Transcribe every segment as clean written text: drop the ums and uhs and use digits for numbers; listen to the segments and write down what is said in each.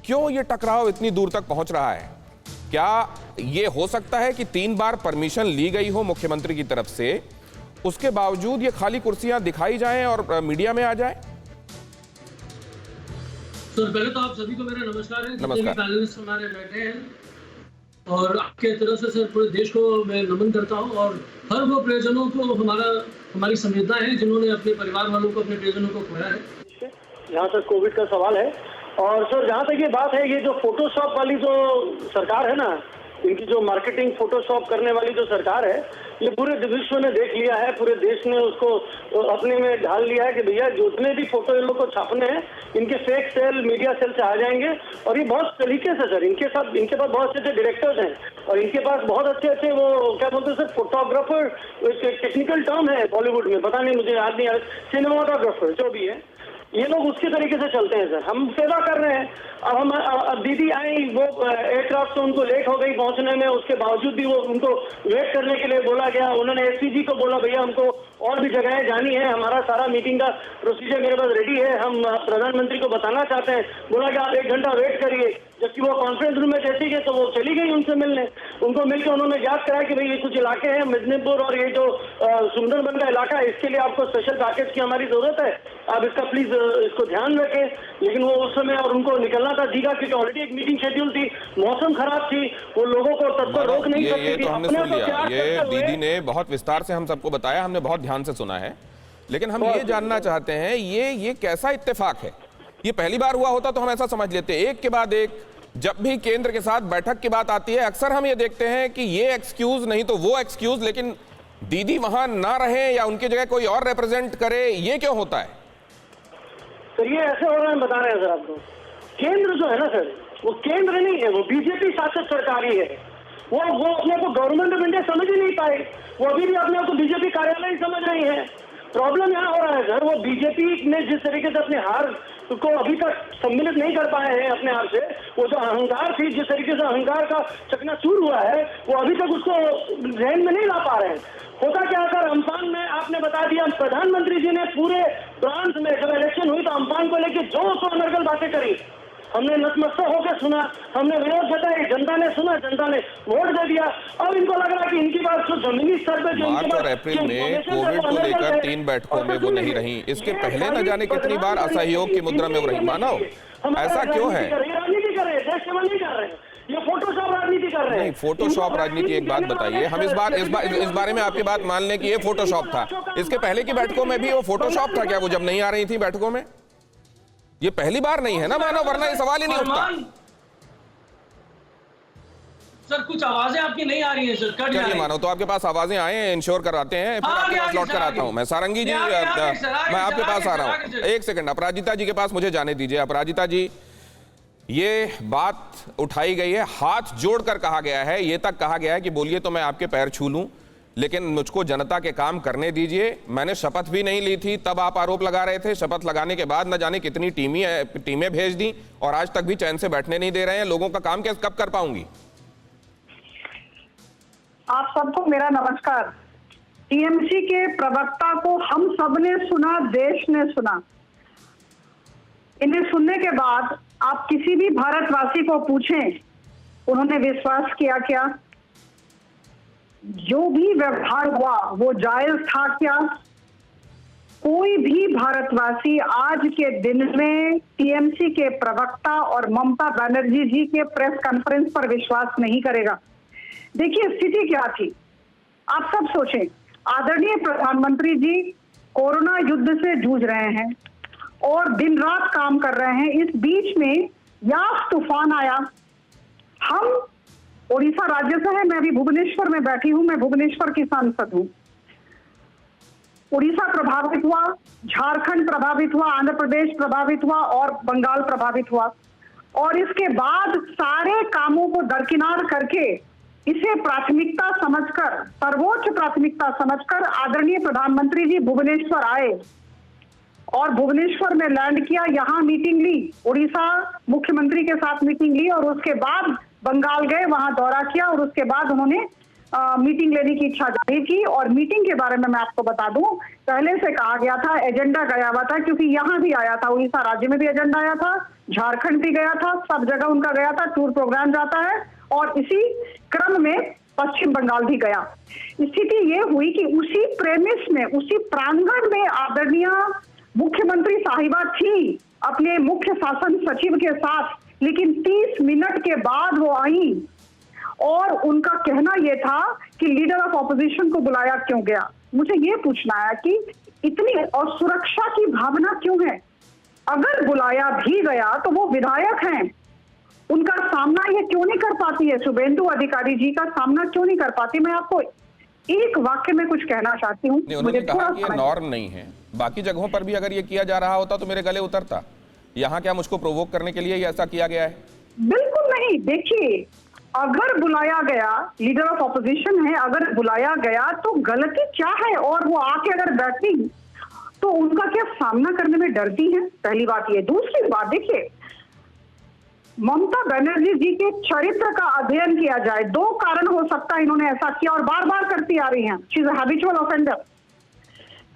क्यों ये टकराव इतनी दूर तक पहुंच रहा है? क्या ये हो सकता है कि 3 बार परमिशन ली गई हो मुख्यमंत्री की तरफ से, उसके बावजूद ये खाली कुर्सियां दिखाई जाएं और मीडिया में आ जाएं? सर पहले तो आप सभी को मेरा नमस्कार है। जितने भी पैनलिस्ट हमारे बैठे हैं और आपके तरफ से सर पूरे देश को मैं नमन करता हूं और हर वो प्रियजनों को हमारी संवेदना है जिन्होंने अपने परिवार वालों को, अपने प्रियजनों को खोया है। जहाँ तक कोविड का सवाल है, और सर जहाँ तक ये बात है, ये जो फोटोशॉप वाली जो सरकार है ना, इनकी जो मार्केटिंग फोटोशॉप करने वाली जो सरकार है, ये पूरे विश्व ने देख लिया है, पूरे देश ने उसको अपने में ढाल लिया है कि भैया जितने भी फोटो इन लोग को छापने हैं, इनके फेक सेल, मीडिया सेल से आ जाएंगे। और ये बहुत तरीके से सर, इनके पास बहुत अच्छे डायरेक्टर्स हैं और इनके पास बहुत अच्छे वो क्या बोलते हैं सर, फोटोग्राफर, टेक्निकल टर्म है बॉलीवुड में, पता नहीं मुझे याद नहीं, सिनेमाटोग्राफर जो भी है, ये लोग उसके तरीके से चलते हैं सर। हम सेवा कर रहे हैं। अब दीदी आई, वो एयरक्राफ्ट से उनको लेट हो गई पहुंचने में, उसके बावजूद भी वो उनको वेट करने के लिए बोला गया। उन्होंने एसपीजी को बोला भैया हमको और भी जगहें जानी है, हमारा सारा मीटिंग का प्रोसीजर मेरे पास रेडी है, हम प्रधानमंत्री को बताना चाहते हैं। बोला कि आप 1 घंटा वेट करिए। जबकि वो कॉन्फ्रेंस रूम में जैसी गए तो वो चली गई उनसे मिलने। उनको मिलकर उन्होंने याद कराया कि भाई ये कुछ इलाके हैं, मिदनीपुर और ये जो सुंदरबन का इलाका है, इसके लिए आपको स्पेशल पैकेज की हमारी जरूरत है, आप इसका प्लीज इसको ध्यान रखें। लेकिन वो उस समय और उनको निकलना था दीघा, क्योंकि ऑलरेडी एक मीटिंग शेड्यूल थी, मौसम खराब थी, वो लोगों को तब तक रोक नहीं सकती थी। तो हमने सुन लिया, ये दीदी ने बहुत विस्तार से हम सबको बताया, हमने बहुत ध्यान से सुना है। लेकिन हम ये जानना चाहते हैं, ये कैसा इत्तेफाक है? ये पहली बार हुआ होता तो हम ऐसा समझ लेते, एक के बाद एक जब भी केंद्र के साथ बैठक की बात आती है, अक्सर हम ये देखते हैं कि ये एक्सक्यूज नहीं तो वो एक्सक्यूज, लेकिन दीदी वहां ना रहे या उनकी जगह कोई और रिप्रेजेंट करे, ये क्यों होता है? सर ये ऐसे हो रहा है, बता रहे हैं सर आपको। केंद्र जो है ना सर, वो केंद्र नहीं है, वो बीजेपी शासित सरकार ही है। वो अपने को गवर्नमेंट ऑफ इंडिया समझ ही नहीं पाए, वो अभी भी अपने को बीजेपी कार्यालय ही समझ रही है। प्रॉब्लम यहाँ हो रहा है सर, वो बीजेपी ने जिस तरीके से अपने हार को अभी तक सम्मिलित नहीं कर पाए हैं अपने आप से, वो जो अहंकार थी, जिस तरीके से अहंकार का चकनाचूर हुआ है, वो अभी तक उसको जहन में नहीं ला पा रहे हैं। होता क्या सर, अम्फान में आपने बता दिया, प्रधानमंत्री जी ने पूरे फ्रांस में जब इलेक्शन हुई तो अम्फान को लेकर जो अनर्गल बातें करी, हमने नतमस्तक होकर सुना, हमने विरोध जताई, जनता ने सुना, जनता ने वोट दे दिया। अब इनको लग रहा है कि इनकी बात तो जमीनी स्तर पे जो मार्च और अप्रैल में कोविड को लेकर 3 बैठकों में वो नहीं रही, इसके पहले न जाने कितनी बार असहयोग की मुद्रा में वो रही। मानव, ऐसा क्यों है? राजनीति कर रहे हैं, देश सेवा नहीं कर रहे हैं, ये फोटोशॉप राजनीति कर रहे हैं। नहीं, फोटोशॉप राजनीति एक बात बताइए, हम इस बारे में आपकी बात मान लें कि ये फोटोशॉप था। इसके पहले की बैठकों में भी वो फोटोशॉप था क्या, वो जब नहीं आ रही थी बैठकों में? ये पहली बार नहीं है ना मानव, वरना ये सवाल ही नहीं उठता। सर कुछ आवाजें आपकी नहीं आ रही हैं सर, कट चलिए मानव, तो आपके पास आवाजें आए, इंश्योर कराते हैं, फिर आपके पास लौट कर आता हूं मैं। सारंगी जी, मैं आपके पास आ रहा हूं, 1 सेकंड। अपराजिता जी के पास मुझे जाने दीजिए। अपराजिता जी, ये बात उठाई गई है, हाथ जोड़कर कहा गया है, ये तक कहा गया है कि बोलिए तो मैं आपके पैर छू लूं, लेकिन मुझको जनता के काम करने दीजिए। मैंने शपथ भी नहीं ली थी, तब आप आरोप लगा रहे थे। शपथ लगाने के बाद न जाने कितनी टीमें भेज दी और आज तक भी चैन से बैठने नहीं दे रहे हैं। लोगों का काम कब कर पाऊंगी? आप सबको मेरा नमस्कार। टीएमसी के प्रवक्ता को हम सबने सुना, देश ने सुना। इन्हें सुनने के बाद आप किसी भी भारतवासी को पूछें, उन्होंने विश्वास किया क्या? जो भी व्यवहार हुआ वो जायज था क्या? कोई भी भारतवासी आज के दिन में टीएमसी के प्रवक्ता और ममता बनर्जी जी के प्रेस कॉन्फ्रेंस पर विश्वास नहीं करेगा। देखिए स्थिति क्या थी, आप सब सोचें। आदरणीय प्रधानमंत्री जी कोरोना युद्ध से जूझ रहे हैं और दिन रात काम कर रहे हैं। इस बीच में यास तूफान आया। हम उड़ीसा राज्य से है, मैं अभी भुवनेश्वर में बैठी हूं, मैं भुवनेश्वर की सांसद हूं। उड़ीसा प्रभावित हुआ, झारखंड प्रभावित हुआ, आंध्र प्रदेश प्रभावित हुआ और बंगाल प्रभावित हुआ। और इसके बाद सारे कामों को दरकिनार करके इसे प्राथमिकता समझकर, सर्वोच्च प्राथमिकता समझकर आदरणीय प्रधानमंत्री जी भुवनेश्वर आए और भुवनेश्वर में लैंड किया, यहाँ मीटिंग ली, उड़ीसा मुख्यमंत्री के साथ मीटिंग ली और उसके बाद बंगाल गए, वहां दौरा किया और उसके बाद उन्होंने मीटिंग लेने की इच्छा जाहिर की। और मीटिंग के बारे में मैं आपको बता दूं, पहले से कहा गया था, एजेंडा गया हुआ था, क्योंकि यहाँ भी आया था, उड़ीसा राज्य में भी एजेंडा आया था, झारखंड भी गया था, सब जगह उनका गया था, टूर प्रोग्राम जाता है। और इसी क्रम में पश्चिम बंगाल भी गया। स्थिति ये हुई कि उसी प्रेमिस में, उसी प्रांगण में आदरणीय मुख्यमंत्री साहिबा थी अपने मुख्य शासन सचिव के साथ, लेकिन 30 मिनट के बाद वो आई और उनका कहना यह था कि लीडर ऑफ ऑपोजिशन को बुलाया क्यों गया। मुझे ये पूछना है कि इतनी और सुरक्षा की भावना क्यों है? अगर बुलाया भी गया तो वो विधायक हैं, उनका सामना ये क्यों नहीं कर पाती है? शुभेंदु अधिकारी जी का सामना क्यों नहीं कर पाती? मैं आपको एक वाक्य में कुछ कहना चाहती हूँ। उन्होंने कहा कि ये नॉर्म नहीं है, बाकी जगहों पर भी अगर ये किया जा रहा होता तो मेरे गले उतरता। यहाँ क्या मुझको प्रोवोक करने के लिए ऐसा किया गया है? बिल्कुल नहीं। देखिए, अगर बुलाया गया, लीडर ऑफ ऑपोजिशन है, अगर बुलाया गया तो गलती क्या है? और वो आके अगर बैठी तो उनका क्या सामना करने में डरती है? पहली बात ये। दूसरी बात, देखिए, ममता बनर्जी जी के चरित्र का अध्ययन किया जाए, 2 कारण हो सकता है इन्होंने ऐसा किया और बार बार करती आ रही हैं। She is a habitual offender.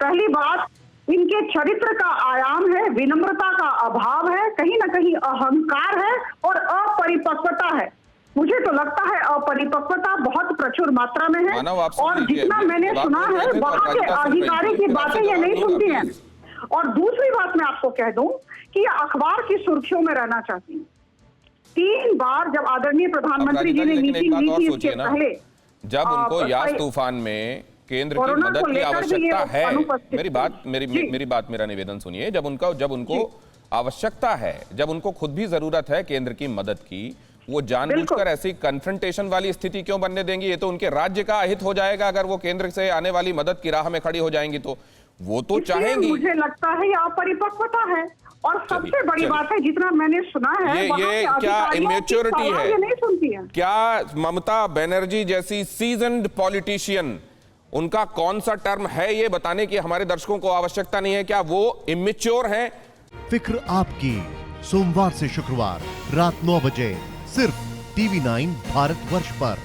पहली बात, इनके चरित्र का आयाम है, विनम्रता का अभाव है, कहीं ना कहीं अहंकार है और अपरिपक्वता है। मुझे तो लगता है अपरिपक्वता बहुत प्रचुर मात्रा में है। और जितना मैंने सुना है, वहां के अधिकारी की बातें ये नहीं सुनती हैं। और दूसरी बात मैं आपको कह दूं कि अखबार की सुर्खियों में रहना चाहती हूँ। 3 बार जब आदरणीय प्रधानमंत्री जी ने मीटिंग ली थी, इसके पहले जब उनको यास तूफान में केंद्र की मदद की आवश्यकता है, मेरी बात मेरा निवेदन सुनिए, जब उनको आवश्यकता है, जब उनको खुद भी जरूरत है केंद्र की मदद की, वो जानबूझकर ऐसी कन्फ्रंटेशन वाली स्थिति क्यों बनने देंगी? ये तो उनके राज्य का अहित हो जाएगा अगर वो केंद्र से आने वाली मदद की राह में खड़ी हो जाएंगी, तो वो तो चाहेंगी। मुझे लगता है ये अपरिपक्वता है। और सबसे बड़ी बात है, जितना मैंने सुना है, ये क्या इमेच्योरिटी है? ये नहीं सुनती है। क्या ममता बनर्जी जैसी सीजन्ड पॉलिटिशियन, उनका कौन सा टर्म है ये बताने की हमारे दर्शकों को आवश्यकता नहीं है? क्या वो इमेच्योर हैं? फिक्र आपकी, सोमवार से शुक्रवार रात 9 बजे सिर्फ TV9 भारतवर्ष पर।